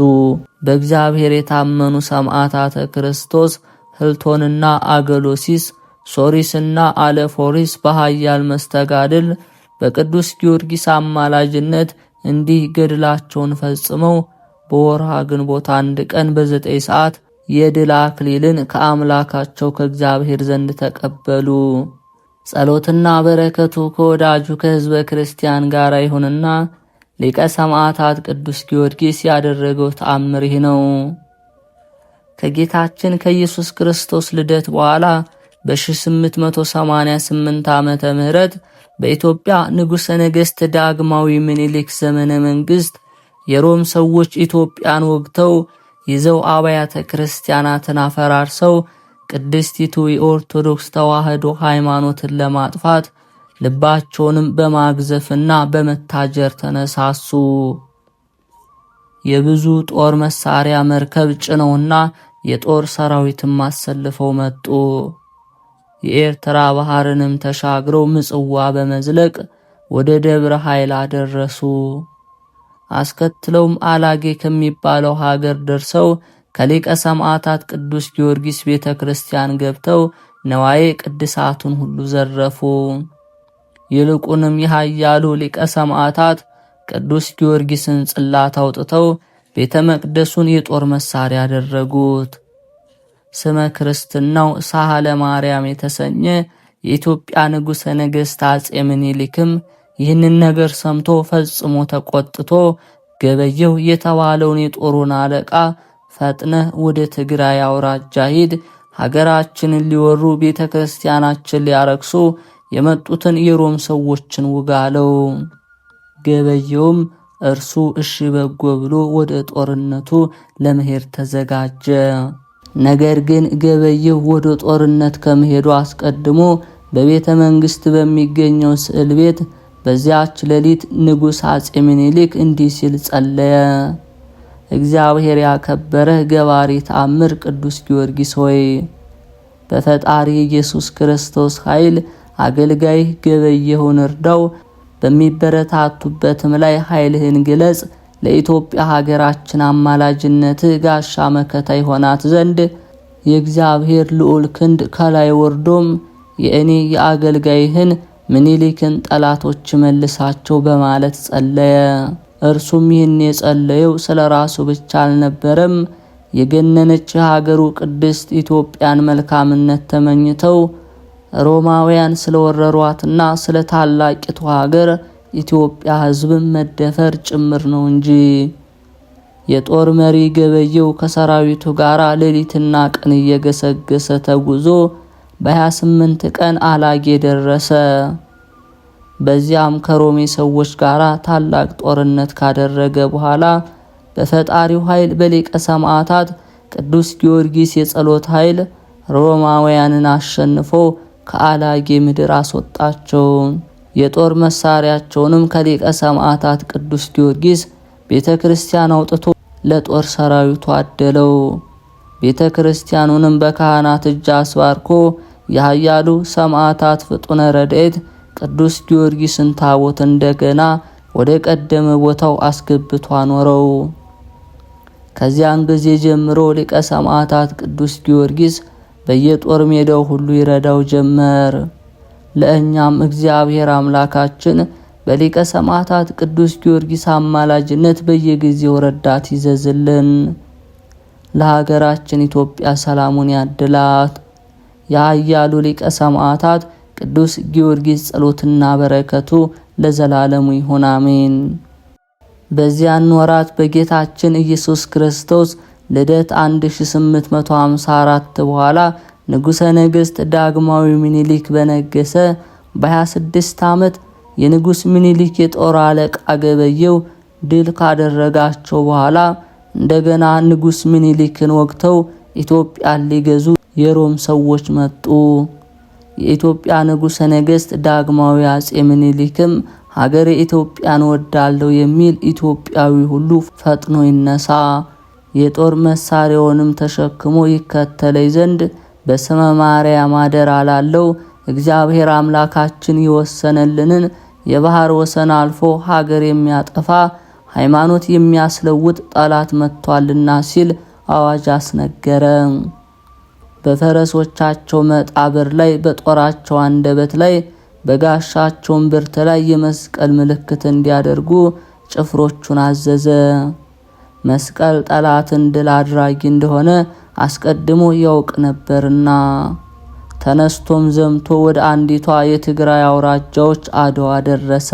በእግዚአብሔር የታመኑ ሰማዕታተ ክርስቶስ ህልቶንና አገሎሲስ፣ ሶሪስና አለፎሪስ በኃያል መስተጋድል በቅዱስ ጊዮርጊስ አማላጅነት እንዲህ ገድላቸውን ፈጽመው በወርሃ ግንቦት 1 ቀን በ9 ሰዓት የድል አክሊልን ከአምላካቸው ከእግዚአብሔር ዘንድ ተቀበሉ። ጸሎትና በረከቱ ከወዳጁ ከሕዝበ ክርስቲያን ጋር ይሁንና ሊቀ ሰማዕታት ቅዱስ ጊዮርጊስ ያደረገው ተአምር ይህ ነው። ከጌታችን ከኢየሱስ ክርስቶስ ልደት በኋላ በ1888 ዓመተ ምህረት በኢትዮጵያ ንጉሠ ነገሥት ዳግማዊ ምኒልክ ዘመነ መንግሥት የሮም ሰዎች ኢትዮጵያን ወግተው ይዘው አብያተ ክርስቲያናትን አፈራርሰው ቅድስቲቱ የኦርቶዶክስ ተዋሕዶ ሃይማኖትን ለማጥፋት ልባቸውንም በማግዘፍና በመታጀር ተነሳሱ። የብዙ ጦር መሳሪያ መርከብ ጭነውና የጦር ሰራዊትም አሰልፈው መጡ። የኤርትራ ባህርንም ተሻግረው ምጽዋ በመዝለቅ ወደ ደብረ ኃይል አደረሱ። አስከትለውም አላጌ ከሚባለው ሀገር ደርሰው ከሊቀ ሰማዕታት ቅዱስ ጊዮርጊስ ቤተ ክርስቲያን ገብተው ነዋዬ ቅድሳቱን ሁሉ ዘረፉ። ይልቁንም የኃያሉ ሊቀ ሰማዕታት ቅዱስ ጊዮርጊስን ጽላት አውጥተው ቤተ መቅደሱን የጦር መሳሪያ አደረጉት። ስመ ክርስትናው ሳህለ ማርያም የተሰኘ የኢትዮጵያ ንጉሠ ነገሥት አጼ ምኒልክም ይህንን ነገር ሰምቶ ፈጽሞ ተቆጥቶ ገበየሁ የተባለውን የጦሩን አለቃ ፈጥነህ ወደ ትግራይ አውራጃ ሂድ፣ ሀገራችንን ሊወሩ ቤተ ክርስቲያናችን ሊያረክሱ የመጡትን የሮም ሰዎችን ውጋለው። ገበየሁም እርሱ እሺ በጎ ብሎ ወደ ጦርነቱ ለመሄድ ተዘጋጀ። ነገር ግን ገበየሁ ወደ ጦርነት ከመሄዱ አስቀድሞ በቤተ መንግሥት በሚገኘው ስዕል ቤት በዚያች ሌሊት ንጉሥ አጼ ምኒልክ እንዲህ ሲል ጸለየ። እግዚአብሔር ያከበረህ ገባሪ ተአምር ቅዱስ ጊዮርጊስ ሆይ በፈጣሪ ኢየሱስ ክርስቶስ ኃይል አገልጋይህ ገበየሁን እርዳው፣ በሚበረታቱበትም ላይ ኃይልህን ግለጽ። ለኢትዮጵያ ሀገራችን አማላጅነት ጋሻ መከታ ይሆናት ዘንድ የእግዚአብሔር ልዑል ክንድ ከላይ ወርዶም የእኔ የአገልጋይህን ምኒልክን ጠላቶች መልሳቸው በማለት ጸለየ። እርሱም ይህን የጸለየው ስለ ራሱ ብቻ አልነበረም። የገነነች ሀገሩ ቅድስት ኢትዮጵያን መልካምነት ተመኝተው ሮማውያን ስለወረሯትና ስለ ታላቂቱ ሀገር ኢትዮጵያ ሕዝብን መደፈር ጭምር ነው እንጂ። የጦር መሪ ገበየው ከሰራዊቱ ጋር ሌሊትና ቀን እየገሰገሰ ተጉዞ በ28 ቀን አላጌ ደረሰ። በዚያም ከሮሜ ሰዎች ጋር ታላቅ ጦርነት ካደረገ በኋላ በፈጣሪው ኃይል በሊቀ ሰማዕታት ቅዱስ ጊዮርጊስ የጸሎት ኃይል ሮማውያንን አሸንፎ ከአላጌ ምድር አስወጣቸው። የጦር መሳሪያቸውንም ከሊቀ ሰማዕታት ቅዱስ ጊዮርጊስ ቤተክርስቲያን አውጥቶ ለጦር ሰራዊቱ አደለው። ቤተክርስቲያኑንም በካህናት እጅ አስባርኮ የኃያሉ ሰማዕታት ፍጡነ ረድኤት ቅዱስ ጊዮርጊስን ታቦት እንደገና ወደ ቀደመ ቦታው አስገብቶ አኖረው። ከዚያን ጊዜ ጀምሮ ሊቀ ሰማዕታት ቅዱስ ጊዮርጊስ በየጦር ሜዳው ሁሉ ይረዳው ጀመር። ለእኛም እግዚአብሔር አምላካችን በሊቀ ሰማዕታት ቅዱስ ጊዮርጊስ አማላጅነት በየጊዜው ረዳት ይዘዝልን። ለሀገራችን ኢትዮጵያ ሰላሙን ያድላት። የኃያሉ ሊቀ ሰማዕታት ቅዱስ ጊዮርጊስ ጸሎትና በረከቱ ለዘላለሙ ይሁን አሜን። በዚያን ወራት በጌታችን ኢየሱስ ክርስቶስ ልደት 1854 በኋላ ንጉሠ ነገሥት ዳግማዊ ምኒልክ በነገሰ በ26 ዓመት የንጉሥ ምኒልክ የጦር አለቃ ገበየው ድል ካደረጋቸው በኋላ እንደገና ንጉሥ ምኒልክን ወግተው ኢትዮጵያን ሊገዙ የሮም ሰዎች መጡ። የኢትዮጵያ ንጉሠ ነገሥት ዳግማዊ አጼ ምኒልክም ሀገር ኢትዮጵያን ወዳለው የሚል ኢትዮጵያዊ ሁሉ ፈጥኖ ይነሳ፣ የጦር መሳሪያውንም ተሸክሞ ይከተለኝ ዘንድ በስመ ማርያም አደራ ላለው እግዚአብሔር አምላካችን የወሰነልንን የባህር ወሰን አልፎ ሀገር የሚያጠፋ ሃይማኖት የሚያስለውጥ ጠላት መጥቷልና ሲል አዋጅ አስነገረ። በፈረሶቻቸው መጣብር ላይ በጦራቸው አንደበት ላይ በጋሻቸው ብርት ላይ የመስቀል ምልክት እንዲያደርጉ ጭፍሮቹን አዘዘ። መስቀል ጠላትን ድል አድራጊ እንደሆነ አስቀድሞ ያውቅ ነበርና ተነስቶም ዘምቶ ወደ አንዲቷ የትግራይ አውራጃዎች አድዋ ደረሰ።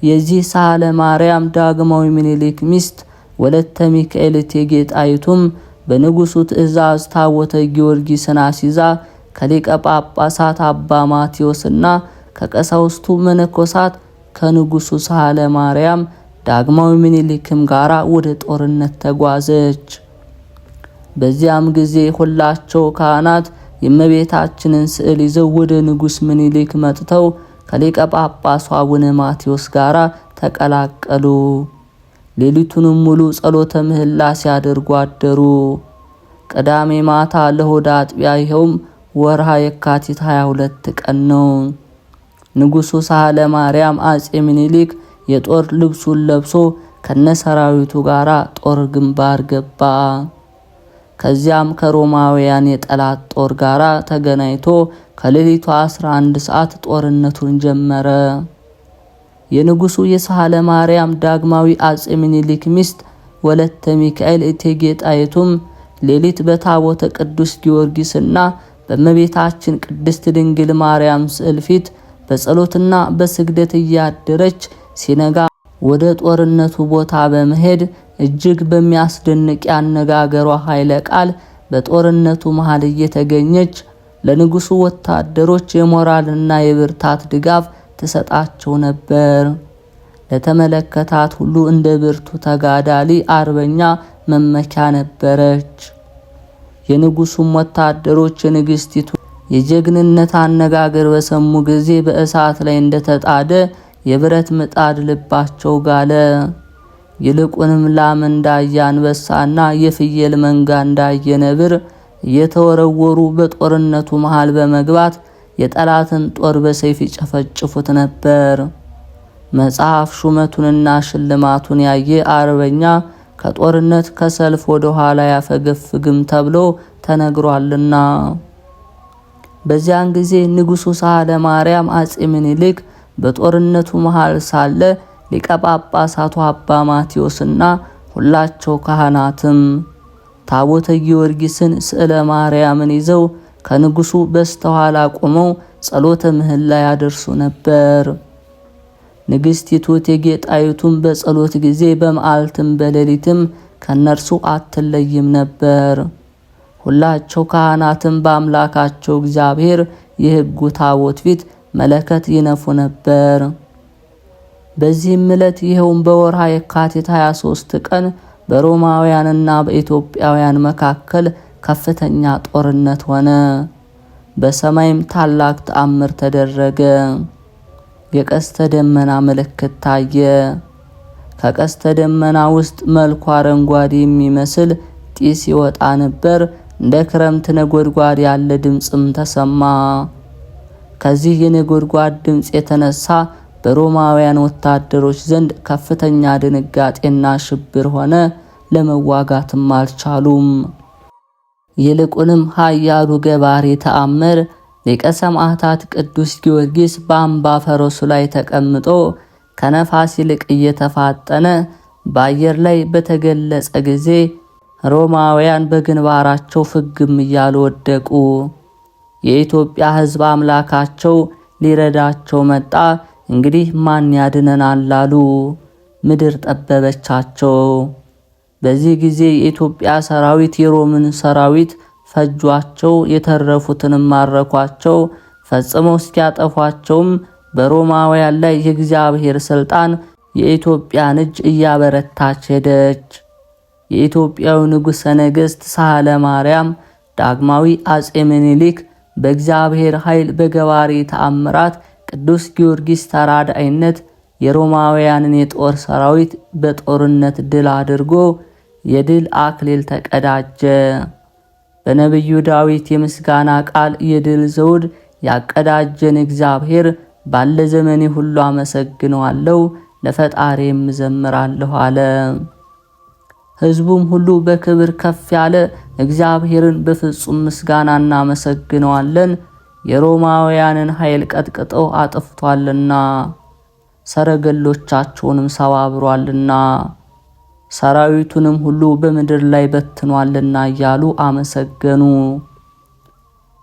የዚህ ሳህለ ማርያም ዳግማዊ ምኒልክ ሚስት ወለተ ሚካኤል እቴጌ ጣይቱም በንጉሱ ትእዛዝ ታቦተ ጊዮርጊስን አስይዛ ከሊቀ ጳጳሳት አባ ማቴዎስና ከቀሳውስቱ መነኮሳት ከንጉሱ ሳህለ ማርያም ዳግማዊ ምኒልክም ጋራ ወደ ጦርነት ተጓዘች። በዚያም ጊዜ ሁላቸው ካህናት የእመቤታችንን ስዕል ይዘው ወደ ንጉስ ምኒልክ መጥተው ከሊቀ ጳጳሱ አቡነ ማቴዎስ ጋራ ተቀላቀሉ። ሌሊቱንም ሙሉ ጸሎተ ምህላ ሲያደርጉ አደሩ። ቅዳሜ ማታ ለሆዳ አጥቢያ ይኸውም ወርሃ የካቲት 22 ቀን ነው። ንጉሱ ሳህለ ማርያም አጼ ምኒልክ የጦር ልብሱን ለብሶ ከነሰራዊቱ ጋራ ጦር ግንባር ገባ። ከዚያም ከሮማውያን የጠላት ጦር ጋራ ተገናኝቶ ከሌሊቱ 11 ሰዓት ጦርነቱን ጀመረ። የንጉሱ የሳህለ ማርያም ዳግማዊ አጼ ምኒልክ ሚስት ወለተ ሚካኤል እቴጌ ጣይቱም ሌሊት በታቦተ ቅዱስ ጊዮርጊስና በእመቤታችን ቅድስት ድንግል ማርያም ስዕል ፊት በጸሎትና በስግደት እያደረች ሲነጋ ወደ ጦርነቱ ቦታ በመሄድ እጅግ በሚያስደንቅ ያነጋገሯ ኃይለ ቃል በጦርነቱ መሃል እየተገኘች ለንጉሱ ወታደሮች የሞራልና የብርታት ድጋፍ ተሰጣቸው ነበር። ለተመለከታት ሁሉ እንደ ብርቱ ተጋዳሊ አርበኛ መመኪያ ነበረች። የንጉሱም ወታደሮች የንግስቲቱ የጀግንነት አነጋገር በሰሙ ጊዜ በእሳት ላይ እንደተጣደ የብረት ምጣድ ልባቸው ጋለ። ይልቁንም ላም እንዳየ አንበሳና የፍየል መንጋ እንዳየ ነብር እየተወረወሩ በጦርነቱ መሃል በመግባት የጠላትን ጦር በሰይፍ ይጨፈጭፉት ነበር። መጽሐፍ ሹመቱንና ሽልማቱን ያየ አርበኛ ከጦርነት ከሰልፍ ወደ ኋላ ያፈገፍግም ተብሎ ተነግሯልና። በዚያን ጊዜ ንጉሡ ሳህለ ማርያም አጼ ምኒልክ በጦርነቱ መሃል ሳለ ሊቀ ጳጳሳቱ አባ ማቴዎስና ሁላቸው ካህናትም ታቦተ ጊዮርጊስን ስዕለ ማርያምን ይዘው ከንጉሡ በስተኋላ ቆመው ጸሎተ ምህላ ያደርሱ ነበር። ንግሥቲቱ እቴጌ ጣይቱም በጸሎት ጊዜ በመዓልትም በሌሊትም ከነርሱ አትለይም ነበር። ሁላቸው ካህናትም በአምላካቸው እግዚአብሔር የሕጉ ታቦት ፊት መለከት ይነፉ ነበር። በዚህም ዕለት ይኸውም በወርሃ የካቲት 23 ቀን በሮማውያንና በኢትዮጵያውያን መካከል ከፍተኛ ጦርነት ሆነ። በሰማይም ታላቅ ተአምር ተደረገ። የቀስተ ደመና ምልክት ታየ። ከቀስተ ደመና ውስጥ መልኩ አረንጓዴ የሚመስል ጢስ ይወጣ ነበር። እንደ ክረምት ነጎድጓድ ያለ ድምጽም ተሰማ። ከዚህ የነጎድጓድ ድምጽ የተነሳ በሮማውያን ወታደሮች ዘንድ ከፍተኛ ድንጋጤና ሽብር ሆነ። ለመዋጋትም አልቻሉም። ይልቁንም ኃያሉ ገባሬ ተአምር ሊቀ ሰማዕታት ቅዱስ ጊዮርጊስ በአምባ ፈረሱ ላይ ተቀምጦ ከነፋስ ይልቅ እየተፋጠነ በአየር ላይ በተገለጸ ጊዜ ሮማውያን በግንባራቸው ፍግም እያሉ ወደቁ። የኢትዮጵያ ሕዝብ አምላካቸው ሊረዳቸው መጣ። እንግዲህ ማን ያድነናል አሉ። ምድር ጠበበቻቸው። በዚህ ጊዜ የኢትዮጵያ ሰራዊት የሮምን ሰራዊት ፈጇቸው፣ የተረፉትንም ማረኳቸው። ፈጽመው እስኪያጠፏቸውም በሮማውያን ላይ የእግዚአብሔር ስልጣን የኢትዮጵያን እጅ እያበረታች ሄደች። የኢትዮጵያው ንጉሠ ነገሥት ሳህለ ማርያም ዳግማዊ አጼ ምኒልክ በእግዚአብሔር ኃይል በገባሬ ተአምራት ቅዱስ ጊዮርጊስ ተራዳኢነት የሮማውያንን የጦር ሰራዊት በጦርነት ድል አድርጎ የድል አክሊል ተቀዳጀ። በነቢዩ ዳዊት የምስጋና ቃል የድል ዘውድ ያቀዳጀን እግዚአብሔር ባለ ዘመኔ ሁሉ አመሰግነዋለሁ፣ ለፈጣሪም እዘምራለሁ አለ። ሕዝቡም ሁሉ በክብር ከፍ ያለ እግዚአብሔርን በፍጹም ምስጋና እናመሰግነዋለን፣ የሮማውያንን ኃይል ቀጥቅጠው አጥፍቷልና ሰረገሎቻቸውንም ሰባብሯልና ሰራዊቱንም ሁሉ በምድር ላይ በትኗልና እያሉ አመሰገኑ።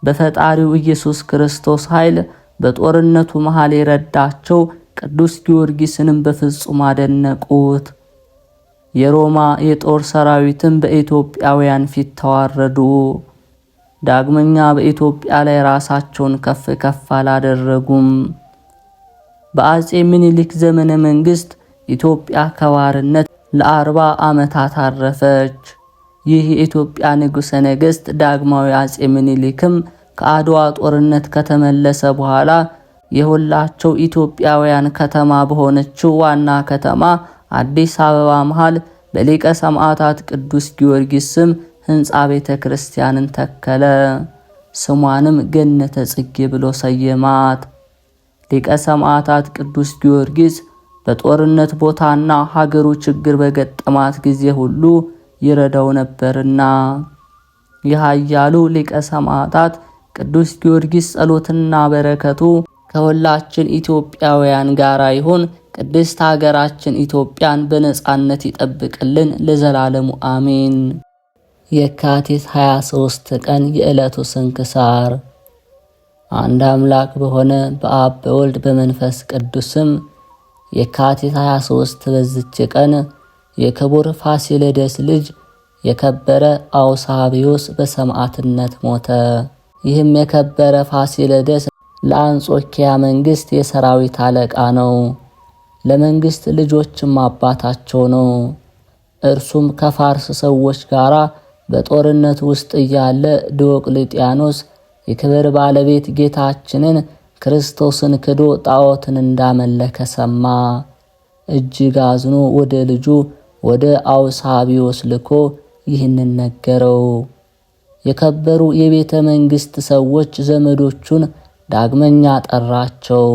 በፈጣሪው ኢየሱስ ክርስቶስ ኃይል በጦርነቱ መሃል የረዳቸው ቅዱስ ጊዮርጊስንም በፍጹም አደነቁት። የሮማ የጦር ሰራዊትም በኢትዮጵያውያን ፊት ተዋረዱ። ዳግመኛ በኢትዮጵያ ላይ ራሳቸውን ከፍ ከፍ አላደረጉም። በአጼ ምኒልክ ዘመነ መንግስት ኢትዮጵያ ከባርነት ለ40 ዓመታት አረፈች። ይህ የኢትዮጵያ ንጉሠ ነገሥት ዳግማዊ አጼ ምኒልክም ከአድዋ ጦርነት ከተመለሰ በኋላ የሁላቸው ኢትዮጵያውያን ከተማ በሆነችው ዋና ከተማ አዲስ አበባ መሃል በሊቀ ሰማዕታት ቅዱስ ጊዮርጊስ ስም ሕንጻ ቤተ ክርስቲያንን ተከለ። ስሟንም ገነተ ጽጌ ብሎ ሰየማት። ሊቀ ሰማዕታት ቅዱስ ጊዮርጊስ በጦርነት ቦታና ሀገሩ ችግር በገጠማት ጊዜ ሁሉ ይረዳው ነበርና የኃያሉ ሊቀ ሰማዕታት ቅዱስ ጊዮርጊስ ጸሎትና በረከቱ ከሁላችን ኢትዮጵያውያን ጋር ይሁን። ቅድስት ሀገራችን ኢትዮጵያን በነጻነት ይጠብቅልን ለዘላለሙ አሜን። የካቲት 23 ቀን የዕለቱ ስንክሳር። አንድ አምላክ በሆነ በአብ በወልድ በመንፈስ ቅዱስም የካቲት 23 በዚች ቀን የክቡር ፋሲለደስ ልጅ የከበረ አውሳብዮስ በሰማዕትነት ሞተ። ይህም የከበረ ፋሲለደስ ለአንጾኪያ መንግስት የሰራዊት አለቃ ነው። ለመንግስት ልጆችም አባታቸው ነው። እርሱም ከፋርስ ሰዎች ጋር በጦርነት ውስጥ እያለ ዲዮቅልጥያኖስ የክብር ባለቤት ጌታችንን ክርስቶስን ክዶ ጣዖትን እንዳመለከ ሰማ። እጅግ አዝኖ ወደ ልጁ ወደ አውሳብዮስ ልኮ ይህንን ነገረው። የከበሩ የቤተ መንግስት ሰዎች ዘመዶቹን ዳግመኛ ጠራቸው።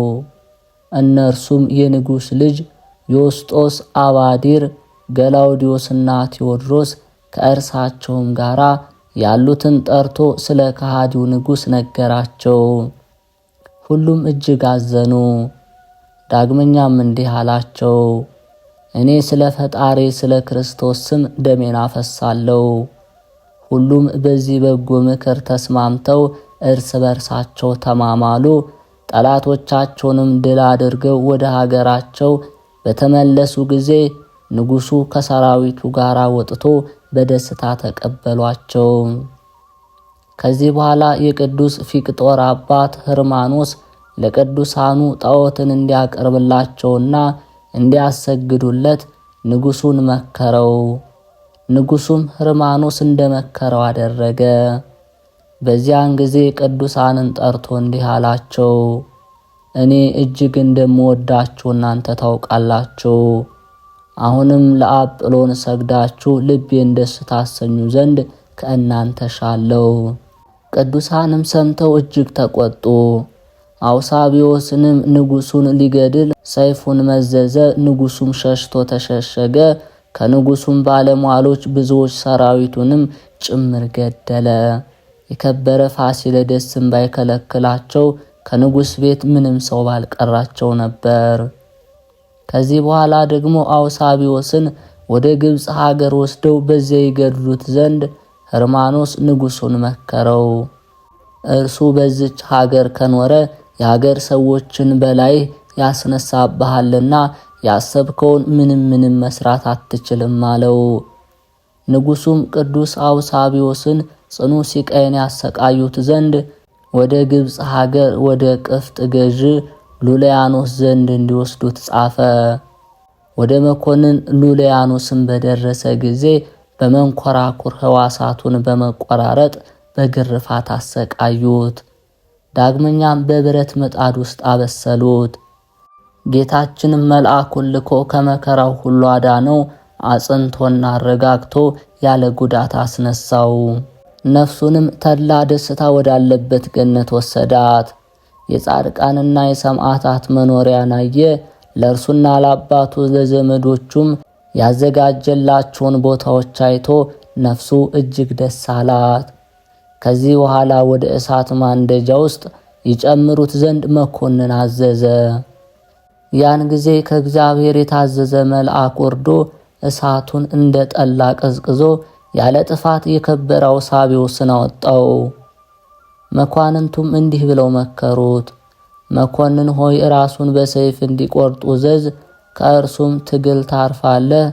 እነርሱም የንጉሥ ልጅ ዮስጦስ፣ አባዲር፣ ገላውዲዮስና ቴዎድሮስ ከእርሳቸውም ጋር ያሉትን ጠርቶ ስለ ከሃዲው ንጉሥ ነገራቸው። ሁሉም እጅግ አዘኑ። ዳግመኛም እንዲህ አላቸው፣ እኔ ስለ ፈጣሪ ስለ ክርስቶስ ስም ደሜን አፈሳለሁ። ሁሉም በዚህ በጎ ምክር ተስማምተው እርስ በርሳቸው ተማማሉ። ጠላቶቻቸውንም ድል አድርገው ወደ ሀገራቸው በተመለሱ ጊዜ ንጉሡ ከሰራዊቱ ጋር ወጥቶ በደስታ ተቀበሏቸው። ከዚህ በኋላ የቅዱስ ፊቅጦር አባት ሕርማኖስ ለቅዱሳኑ ጣዖትን እንዲያቀርብላቸውና እንዲያሰግዱለት ንጉሡን መከረው። ንጉሡም ሕርማኖስ እንደመከረው አደረገ። በዚያን ጊዜ ቅዱሳንን ጠርቶ እንዲህ አላቸው፣ እኔ እጅግ እንደምወዳችሁ እናንተ ታውቃላችሁ። አሁንም ለአጵሎን ሰግዳችሁ ልቤን ደስ ታሰኙ ዘንድ ከእናንተ ሻለው። ቅዱሳንም ሰምተው እጅግ ተቆጡ። አውሳቢዎስንም ንጉሡን ሊገድል ሰይፉን መዘዘ። ንጉሡም ሸሽቶ ተሸሸገ። ከንጉሡም ባለሟሎች ብዙዎች ሰራዊቱንም ጭምር ገደለ። የከበረ ፋሲለደስም ባይከለክላቸው ከንጉሥ ቤት ምንም ሰው ባልቀራቸው ነበር። ከዚህ በኋላ ደግሞ አውሳቢዎስን ወደ ግብፅ ሀገር ወስደው በዚያ ይገድሉት ዘንድ ሕርማኖስ ንጉሡን መከረው። እርሱ በዚች ሀገር ከኖረ የሀገር ሰዎችን በላይ ያስነሳብሃልና ያሰብከውን ምንም መስራት አትችልም አለው። ንጉሡም ቅዱስ አውሳቢዎስን ጽኑ ሲቃይን ያሰቃዩት ዘንድ ወደ ግብፅ ሀገር ወደ ቅፍጥ ገዥ ሉሊያኖስ ዘንድ እንዲወስዱት ጻፈ። ወደ መኮንን ሉሊያኖስም በደረሰ ጊዜ በመንኮራኩር ሕዋሳቱን በመቆራረጥ በግርፋት አሰቃዩት። ዳግመኛም በብረት ምጣድ ውስጥ አበሰሉት። ጌታችንም መልአኩን ልኮ ከመከራው ሁሉ አዳነው፣ አጽንቶና አረጋግቶ ያለ ጉዳት አስነሳው። ነፍሱንም ተድላ ደስታ ወዳለበት ገነት ወሰዳት። የጻድቃንና የሰማዕታት መኖሪያን አየ። ለእርሱና ለአባቱ ለዘመዶቹም ያዘጋጀላቸውን ቦታዎች አይቶ ነፍሱ እጅግ ደስ አላት። ከዚህ በኋላ ወደ እሳት ማንደጃ ውስጥ ይጨምሩት ዘንድ መኮንን አዘዘ። ያን ጊዜ ከእግዚአብሔር የታዘዘ መልአክ ወርዶ እሳቱን እንደ ጠላ ቀዝቅዞ ያለ ጥፋት የከበረ አውሳቢዎስን አወጣው። መኳንንቱም እንዲህ ብለው መከሩት፣ መኮንን ሆይ ራሱን በሰይፍ እንዲቆርጡ እዘዝ፣ ከእርሱም ትግል ታርፋለህ።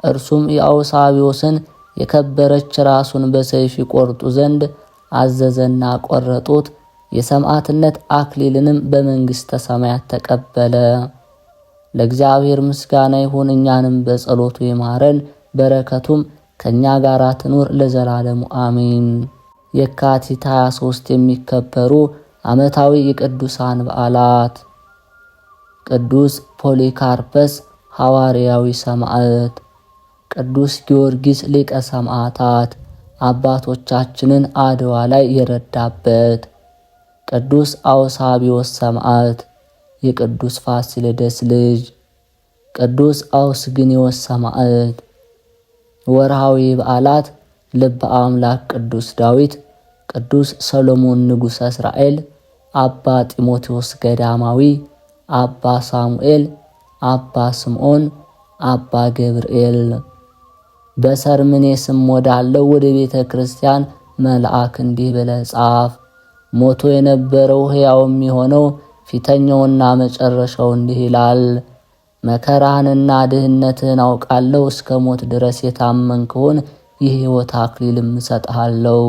እርሱም የአውሳቢዎስን የከበረች ራሱን በሰይፍ ይቆርጡ ዘንድ አዘዘና ቆረጡት። የሰማዕትነት አክሊልንም በመንግሥተ ሰማያት ተቀበለ። ለእግዚአብሔር ምስጋና ይሁን፣ እኛንም በጸሎቱ ይማረን፣ በረከቱም ከእኛ ጋር ትኑር ለዘላለሙ አሜን። የካቲት 23 የሚከበሩ ዓመታዊ የቅዱሳን በዓላት፦ ቅዱስ ፖሊካርፐስ ሐዋርያዊ ሰማዕት፣ ቅዱስ ጊዮርጊስ ሊቀ ሰማዕታት አባቶቻችንን አድዋ ላይ የረዳበት፣ ቅዱስ አውሳቢዎስ ሰማዕት የቅዱስ ፋሲለደስ ልጅ፣ ቅዱስ አውስግኒዎስ ሰማዕት። ወርሃዊ በዓላት፦ ልበ አምላክ ቅዱስ ዳዊት፣ ቅዱስ ሰሎሞን ንጉሠ እስራኤል፣ አባ ጢሞቴዎስ ገዳማዊ፣ አባ ሳሙኤል፣ አባ ስምዖን፣ አባ ገብርኤል። በሰርምኔስም ወዳለው ወደ ቤተ ክርስቲያን መልአክ እንዲህ ብለህ ጻፍ። ሞቶ የነበረው ሕያውም የሆነው ፊተኛውና መጨረሻው እንዲህ ይላል። መከራህንና ድህነትህን አውቃለሁ። እስከ ሞት ድረስ የታመንክውን የሕይወት አክሊልም እሰጥሃለሁ።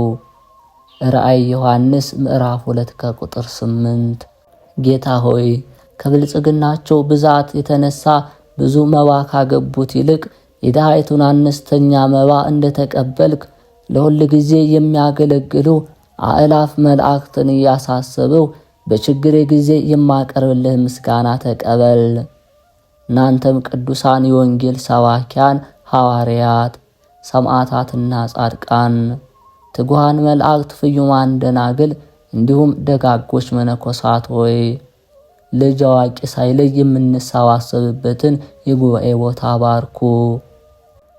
ራእይ ዮሐንስ ምዕራፍ 2 ከቁጥር 8። ጌታ ሆይ ከብልጽግናቸው ብዛት የተነሳ ብዙ መባ ካገቡት ይልቅ የድሃይቱን አነስተኛ መባ እንደተቀበልክ ለሁል ጊዜ የሚያገለግሉ አእላፍ መላእክትን እያሳሰበው በችግሬ ጊዜ የማቀርብልህ ምስጋና ተቀበል። እናንተም ቅዱሳን የወንጌል ሰባኪያን ሐዋርያት፣ ሰማዕታትና ጻድቃን፣ ትጉሃን መላእክት፣ ፍዩማን ደናግል እንዲሁም ደጋጎች መነኮሳት ሆይ ልጅ አዋቂ ሳይለይ የምንሰባሰብበትን የጉባኤ ቦታ ባርኩ።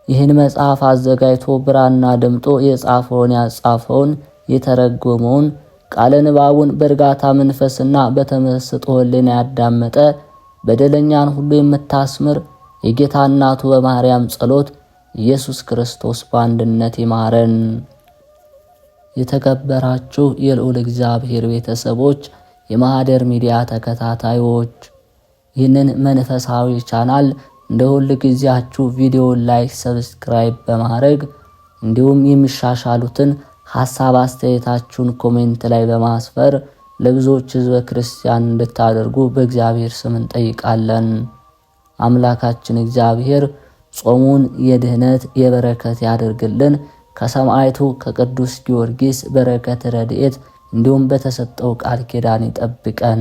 ይህን መጽሐፍ አዘጋጅቶ ብራና ደምጦ የጻፈውን ያጻፈውን የተረጎመውን ቃለ ንባቡን በእርጋታ መንፈስና በተመስጦ ሕሊና ያዳመጠ በደለኛን ሁሉ የምታስምር የጌታ እናቱ በማርያም ጸሎት ኢየሱስ ክርስቶስ በአንድነት ይማረን። የተከበራችሁ የልዑል እግዚአብሔር ቤተሰቦች፣ የማህደር ሚዲያ ተከታታዮች ይህንን መንፈሳዊ ቻናል እንደ ሁል ጊዜያችሁ ቪዲዮውን ላይክ፣ ሰብስክራይብ በማድረግ እንዲሁም የሚሻሻሉትን ሐሳብ አስተያየታችሁን ኮሜንት ላይ በማስፈር ለብዙዎች ሕዝበ ክርስቲያን እንድታደርጉ በእግዚአብሔር ስም እንጠይቃለን። አምላካችን እግዚአብሔር ጾሙን የድህነት የበረከት ያደርግልን። ከሰማዕቱ ከቅዱስ ጊዮርጊስ በረከት ረድኤት እንዲሁም በተሰጠው ቃል ኪዳን ይጠብቀን።